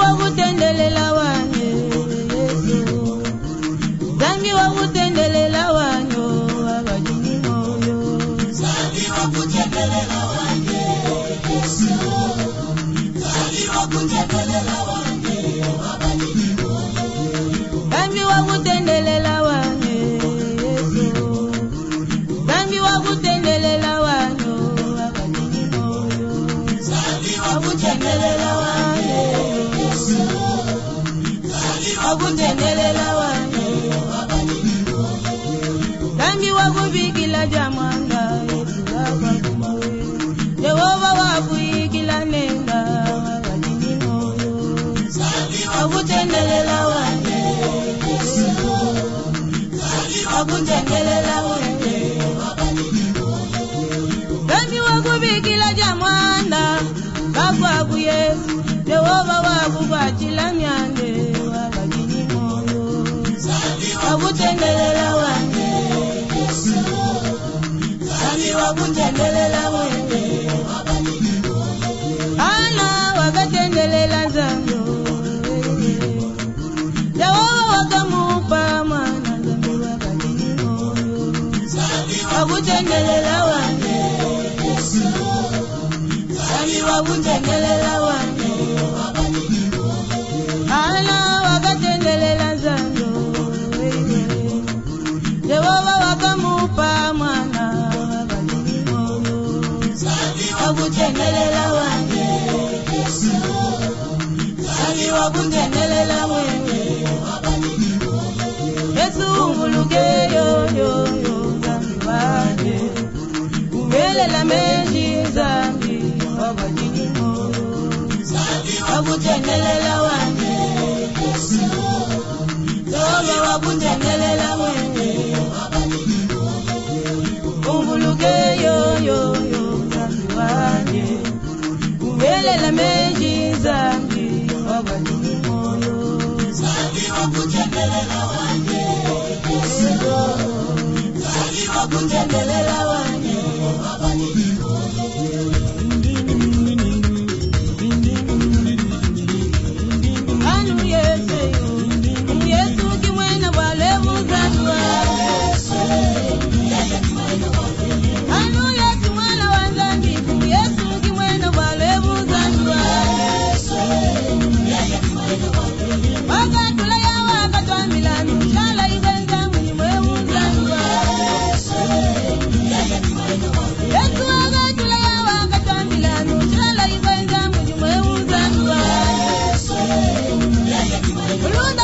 wakutendelela wanye Yesu Zambi wakutendelela wanyo abadini moyo Zambi wakutendelela wanye Yesu Zambi wakutendelela wanye abadini moyo Zambi wakutendelela wanye Yesu Zambi wakutendelela wanyo abadini moyo Zambi wakutendelela wanye Yesu Zambi wakutendelela wanye abadini moyo Zambi wakubikila jamwanga Yesu wakumoyo Yehova wakuyikila nenga abadini moyo Zambi wakutendelela wanye Yesu Zambi wakutendelela wanye abadini moyo Zambi wakubikila jamwanga Bakwaku Yesu Yehova wakukwachila myande abadini moyo Zambi wakutendelela wanye Yesu Zambi wakutendelela wanye abadini moyo Ana wakatendelela zango Yehova wakamupa mwana Zambi abadini moyo Zambi wakutendelela wanye Yesu Zambi wakutendelela wanye abadini moyo Ana wakatendelela zango Yehova wakamupa mwana abadini moyo Zambi wakutendelela wanye Yesu Zambi wakutendelela wanye abadini moyo Yesu unguluke yo Zambi wanye Umelela menji Zambi abadini moyo Zambi wakutendelela wanye Yesu Yehova wakutendelela wanye abadini moyo Unguluke yo Zambi wanye Umelela menji Zambi abadini moyo Zambi wakutendelela wanye Yesu Zambi wakutendelela wanye abadini moyo Anu Yesu Yesu kimwena walevu zanwa Anu Yesu mwana wa Zambi Yesu kimwena walevu zanwa Wakatula ya wakatwa milanu Shala ibenza mwevu zanwa Yesu wakatula ya wakatwa milanu Shala ibenza mwevu zanwa Ulu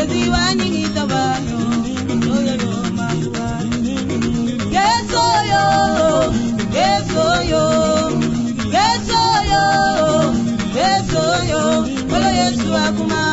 Mwezi wanyingita bano Oyoyo makuwa Kesoyo Kesoyo Kesoyo Kesoyo Olo Yesu akuma